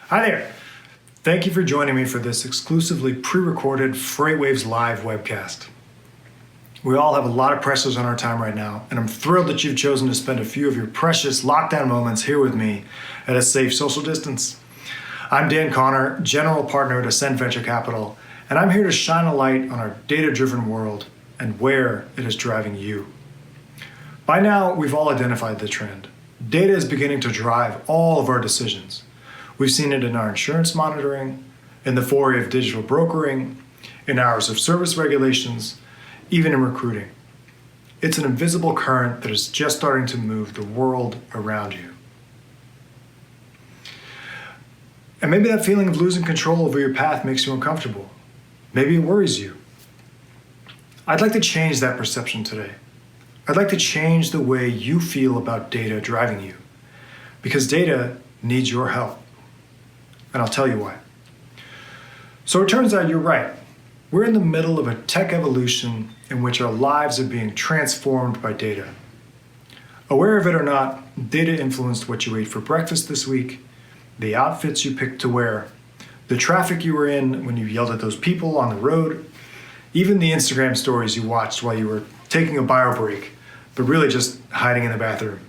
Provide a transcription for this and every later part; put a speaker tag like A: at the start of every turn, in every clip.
A: Hi there. Thank you for joining me for this exclusively pre-recorded FreightWaves live webcast. We all have a lot of pressures on our time right now, and I'm thrilled that you've chosen to spend a few of your precious lockdown moments here with me at a safe social distance. I'm Dan Connor, General Partner at Ascend Venture Capital, and I'm here to shine a light on our data-driven world and where it is driving you. By now, we've all identified the trend. Data is beginning to drive all of our decisions. We've seen it in our insurance monitoring, in the foray of digital brokering, in hours of service regulations, even in recruiting. It's an invisible current that is just starting to move the world around you. And maybe that feeling of losing control over your path makes you uncomfortable. Maybe it worries you. I'd like to change that perception today. I'd like to change the way you feel about data driving you, because data needs your help. And I'll tell you why. So it turns out you're right. We're in the middle of a tech evolution in which our lives are being transformed by data. Aware of it or not, data influenced what you ate for breakfast this week, the outfits you picked to wear, the traffic you were in when you yelled at those people on the road, even the Instagram stories you watched while you were taking a bio break, but really just hiding in the bathroom.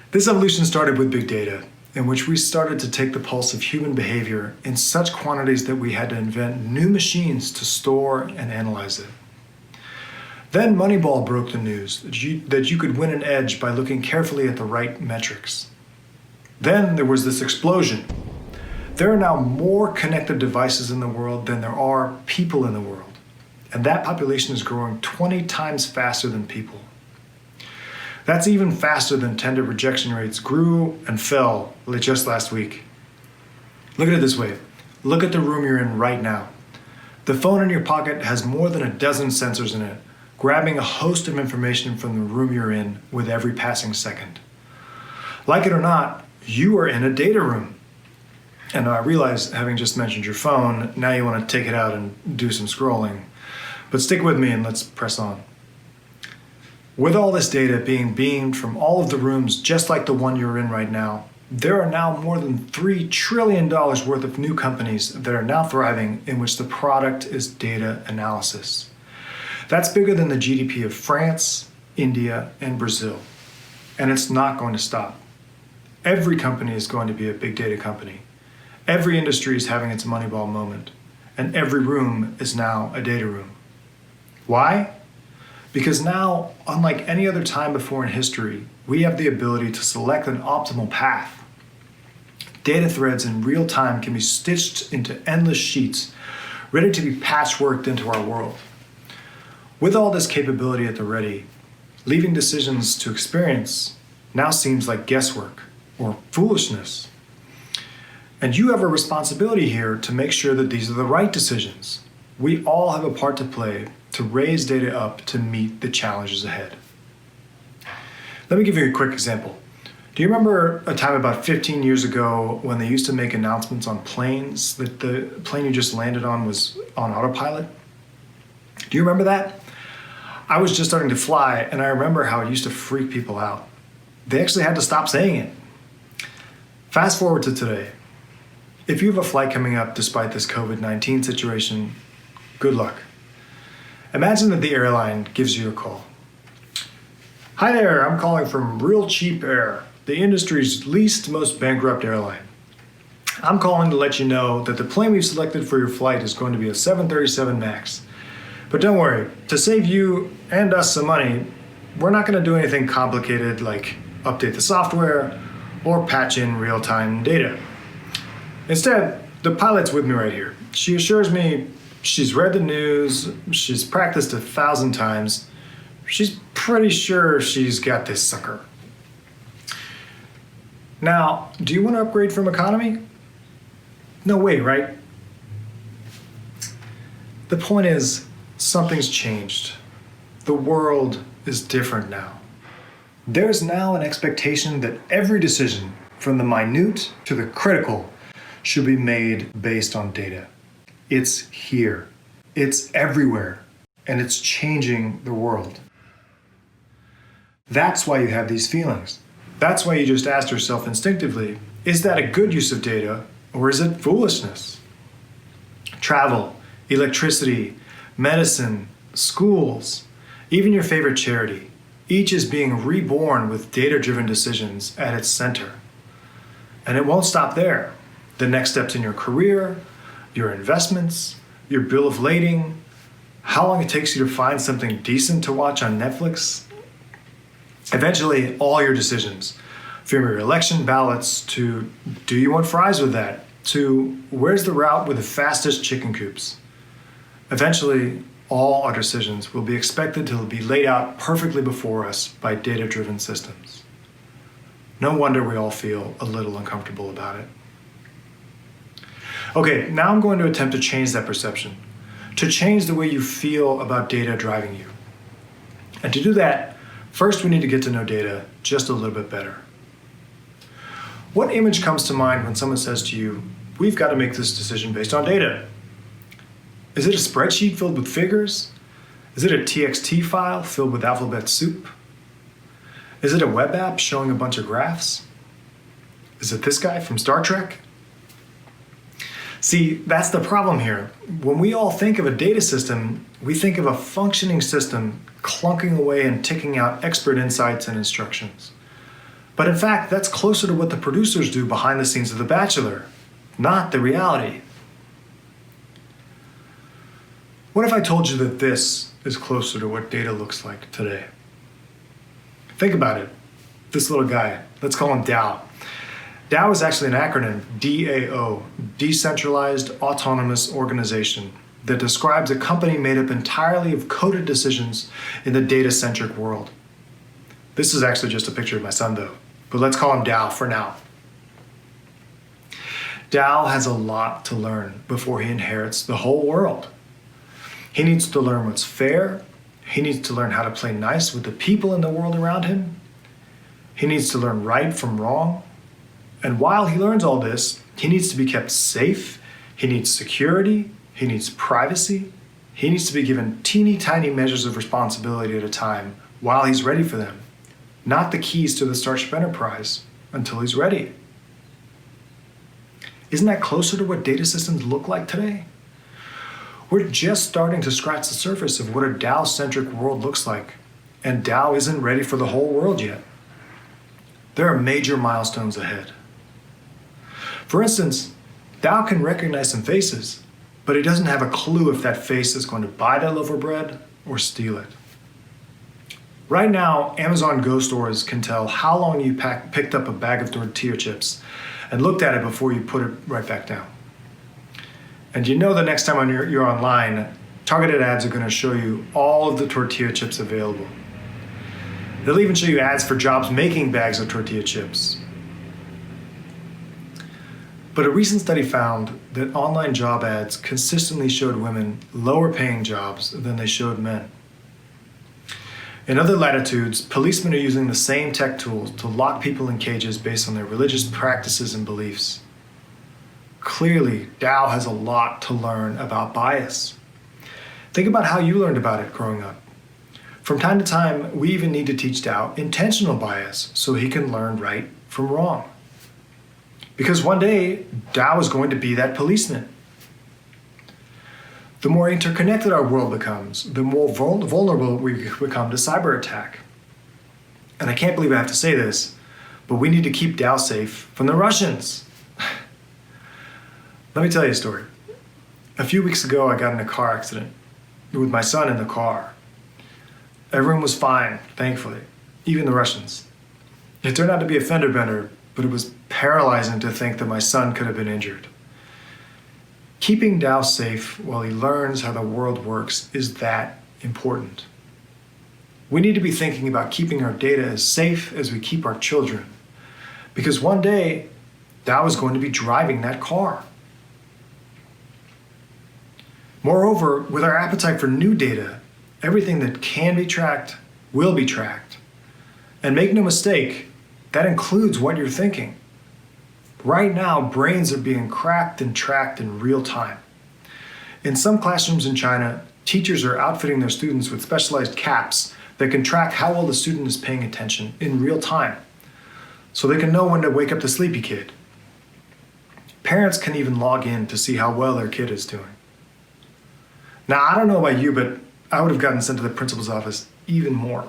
A: This evolution started with big data, in which we started to take the pulse of human behavior in such quantities that we had to invent new machines to store and analyze it. Then Moneyball broke the news that you could win an edge by looking carefully at the right metrics. Then there was this explosion. There are now more connected devices in the world than there are people in the world, and that population is growing 20 times faster than people. That's even faster than tender rejection rates grew and fell just last week. Look at it this way. Look at the room you're in right now. The phone in your pocket has more than a dozen sensors in it, grabbing a host of information from the room you're in with every passing second. Like it or not, you are in a data room. And I realize, having just mentioned your phone, now you want to take it out and do some scrolling. But stick with me and let's press on. With all this data being beamed from all of the rooms just like the one you're in right now, there are now more than $3 trillion worth of new companies that are now thriving in which the product is data analysis. That's bigger than the GDP of France, India, and Brazil. And it's not going to stop. Every company is going to be a big data company. Every industry is having its Moneyball moment. And every room is now a data room. Why? Because now, unlike any other time before in history, we have the ability to select an optimal path. Data threads in real time can be stitched into endless sheets, ready to be patchworked into our world. With all this capability at the ready, leaving decisions to experience now seems like guesswork or foolishness. And you have a responsibility here to make sure that these are the right decisions. We all have a part to play to raise data up to meet the challenges ahead. Let me give you a quick example. Do you remember a time about 15 years ago when they used to make announcements on planes that the plane you just landed on was on autopilot? Do you remember that? I was just starting to fly, and I remember how it used to freak people out. They actually had to stop saying it. Fast forward to today. If you have a flight coming up despite this COVID-19 situation, good luck. Imagine that the airline gives you a call. Hi there, I'm calling from Real Cheap Air, the industry's least most bankrupt airline. I'm calling to let you know that the plane we've selected for your flight is going to be a 737 MAX. But don't worry, to save you and us some money, we're not going to do anything complicated like update the software or patch in real-time data. Instead, the pilot's with me right here. She assures me she's read the news, she's practiced 1,000 times, she's pretty sure she's got this sucker. Now, do you want to upgrade from economy? No way, right? The point is, something's changed. The world is different now. There's now an expectation that every decision, from the minute to the critical, should be made based on data. It's here, it's everywhere, and it's changing the world. That's why you have these feelings. That's why you just asked yourself instinctively, is that a good use of data or is it foolishness? Travel, electricity, medicine, schools, even your favorite charity, each is being reborn with data-driven decisions at its center. And it won't stop there. The next steps in your career, your investments, your bill of lading, how long it takes you to find something decent to watch on Netflix. Eventually, all your decisions, from your election ballots to do you want fries with that, to where's the route with the fastest chicken coops. Eventually, all our decisions will be expected to be laid out perfectly before us by data-driven systems. No wonder we all feel a little uncomfortable about it. Okay, now I'm going to attempt to change that perception, to change the way you feel about data driving you. And to do that, first we need to get to know data just a little bit better. What image comes to mind when someone says to you, we've got to make this decision based on data? Is it a spreadsheet filled with figures? Is it a TXT file filled with alphabet soup? Is it a web app showing a bunch of graphs? Is it this guy from Star Trek? See, that's the problem here. When we all think of a data system, we think of a functioning system clunking away and ticking out expert insights and instructions. But in fact, that's closer to what the producers do behind the scenes of The Bachelor, not the reality. What if I told you that this is closer to what data looks like today? Think about it. This little guy, let's call him DAO. DAO is actually an acronym, DAO, Decentralized Autonomous Organization, that describes a company made up entirely of coded decisions in the data-centric world. This is actually just a picture of my son though, but let's call him DAO for now. DAO has a lot to learn before he inherits the whole world. He needs to learn what's fair. He needs to learn how to play nice with the people in the world around him. He needs to learn right from wrong. And while he learns all this, he needs to be kept safe, he needs security, he needs privacy, he needs to be given teeny tiny measures of responsibility at a time while he's ready for them, not the keys to the Starship Enterprise until he's ready. Isn't that closer to what data systems look like today? We're just starting to scratch the surface of what a DAO-centric world looks like, and DAO isn't ready for the whole world yet. There are major milestones ahead. For instance, DAO can recognize some faces, but it doesn't have a clue if that face is going to buy that loaf of bread or steal it. Right now, Amazon Go stores can tell how long you picked up a bag of tortilla chips and looked at it before you put it right back down. And you know the next time you're online, targeted ads are going to show you all of the tortilla chips available. They'll even show you ads for jobs making bags of tortilla chips. But a recent study found that online job ads consistently showed women lower paying jobs than they showed men. In other latitudes, policemen are using the same tech tools to lock people in cages based on their religious practices and beliefs. Clearly, DAO has a lot to learn about bias. Think about how you learned about it growing up. From time to time, we even need to teach DAO intentional bias so he can learn right from wrong. Because one day, DAO is going to be that policeman. The more interconnected our world becomes, the more vulnerable we become to cyber attack. And I can't believe I have to say this, but we need to keep DAO safe from the Russians. Let me tell you a story. A few weeks ago, I got in a car accident with my son in the car. Everyone was fine, thankfully, even the Russians. It turned out to be a fender bender, but it was paralyzing to think that my son could have been injured. Keeping DAO safe while he learns how the world works is that important. We need to be thinking about keeping our data as safe as we keep our children, because one day, DAO is going to be driving that car. Moreover, with our appetite for new data, everything that can be tracked will be tracked. And make no mistake, that includes what you're thinking. Right now, brains are being cracked and tracked in real time. In some classrooms in China, teachers are outfitting their students with specialized caps that can track how well the student is paying attention in real time. so they can know when to wake up the sleepy kid. Parents can even log in to see how well their kid is doing. Now, I don't know about you, but I would have gotten sent to the principal's office even more.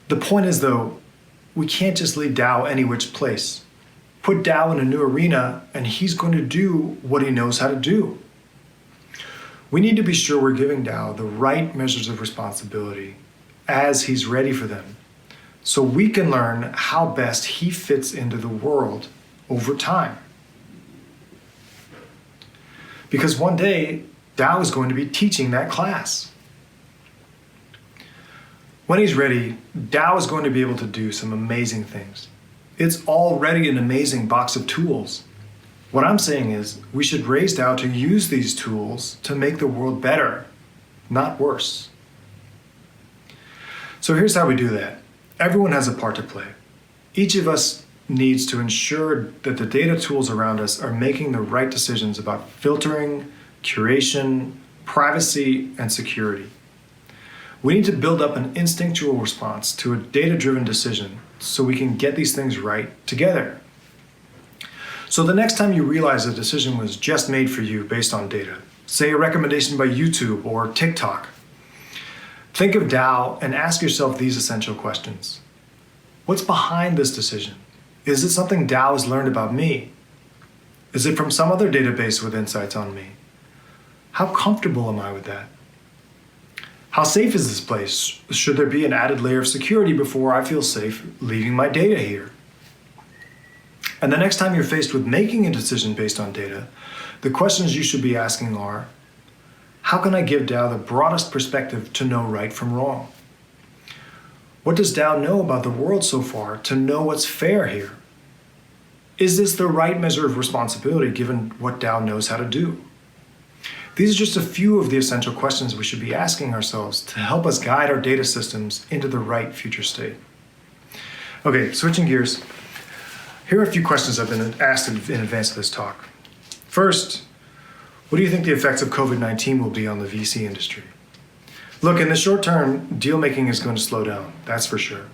A: The point is, though, we can't just leave Dow any which place. Put Dow in a new arena, and he's going to do what he knows how to do. We need to be sure we're giving Dow the right measures of responsibility as he's ready for them, so we can learn how best he fits into the world over time. Because one day, Dow is going to be teaching that class. When he's ready, Dow is going to be able to do some amazing things. It's already an amazing box of tools. What I'm saying is we should raise Dow to use these tools to make the world better, not worse. So here's how we do that. Everyone has a part to play. Each of us needs to ensure that the data tools around us are making the right decisions about filtering, curation, privacy, and security. We need to build up an instinctual response to a data-driven decision so we can get these things right together. So the next time you realize a decision was just made for you based on data, say a recommendation by YouTube or TikTok, think of Dow and ask yourself these essential questions. What's behind this decision? Is it something Dow has learned about me? Is it from some other database with insights on me? How comfortable am I with that? How safe is this place? Should there be an added layer of security before I feel safe leaving my data here? And the next time you're faced with making a decision based on data, the questions you should be asking are, how can I give Dow the broadest perspective to know right from wrong? What does Dow know about the world so far to know what's fair here? Is this the right measure of responsibility given what Dow knows how to do? These are just a few of the essential questions we should be asking ourselves to help us guide our data systems into the right future state. Okay, switching gears. Here are a few questions I've been asked in advance of this talk. First, what do you think the effects of COVID-19 will be on the VC industry? Look, in the short term, deal making is going to slow down, that's for sure.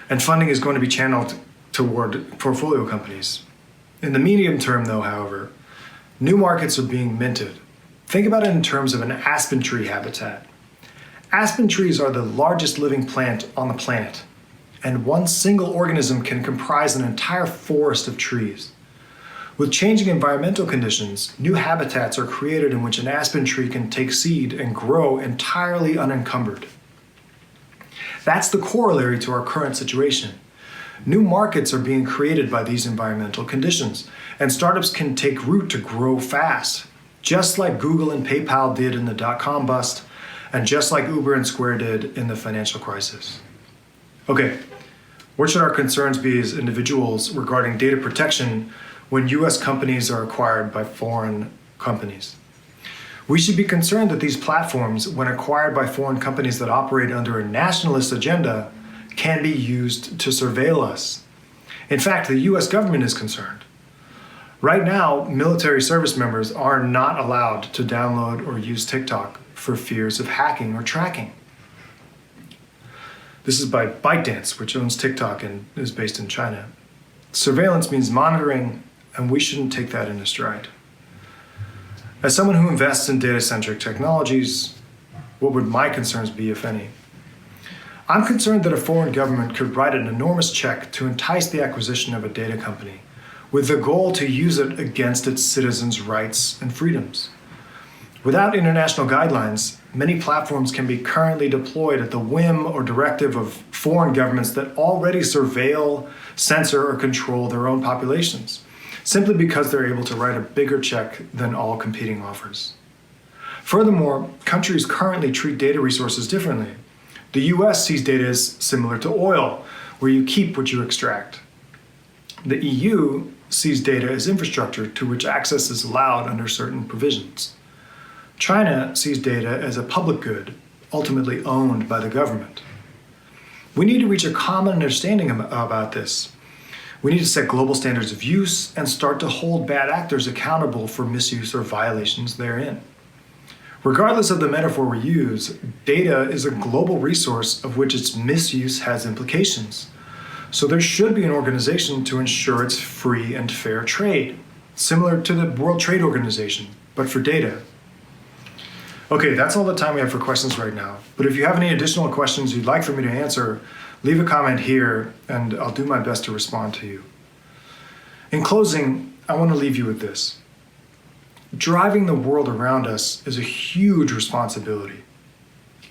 A: And funding is going to be channeled toward portfolio companies. In the medium term, though, however, new markets are being minted. Think about it in terms of an aspen tree habitat. Aspen trees are the largest living plant on the planet, and one single organism can comprise an entire forest of trees. With changing environmental conditions, new habitats are created in which an aspen tree can take seed and grow entirely unencumbered. That's the corollary to our current situation. New markets are being created by these environmental conditions, and startups can take root to grow fast, just like Google and PayPal did in the dot-com bust, and just like Uber and Square did in the financial crisis. Okay, what should our concerns be as individuals regarding data protection when US companies are acquired by foreign companies? We should be concerned that these platforms, when acquired by foreign companies that operate under a nationalist agenda, can be used to surveil us. In fact, the US government is concerned. Right now, military service members are not allowed to download or use TikTok for fears of hacking or tracking. This is by ByteDance, which owns TikTok and is based in China. Surveillance means monitoring, and we shouldn't take that in a stride. As someone who invests in data-centric technologies, what would my concerns be, if any? I'm concerned that a foreign government could write an enormous check to entice the acquisition of a data company, with the goal to use it against its citizens' rights and freedoms. Without international guidelines, many platforms can be currently deployed at the whim or directive of foreign governments that already surveil, censor, or control their own populations, simply because they're able to write a bigger check than all competing offers. Furthermore, countries currently treat data resources differently. The US sees data as similar to oil, where you keep what you extract. The EU sees data as infrastructure to which access is allowed under certain provisions. China sees data as a public good, ultimately owned by the government. We need to reach a common understanding about this. We need to set global standards of use and start to hold bad actors accountable for misuse or violations therein. Regardless of the metaphor we use, data is a global resource of which its misuse has implications. So there should be an organization to ensure its free and fair trade, similar to the World Trade Organization, but for data. Okay, that's all the time we have for questions right now. But if you have any additional questions you'd like for me to answer, leave a comment here and I'll do my best to respond to you. In closing, I want to leave you with this. Driving the world around us is a huge responsibility.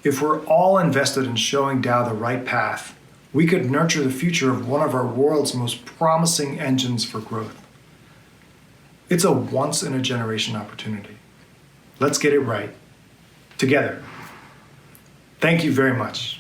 A: If we're all invested in showing Dow the right path, we could nurture the future of one of our world's most promising engines for growth. It's a once-in-a-generation opportunity. Let's get it right. Together. Thank you very much.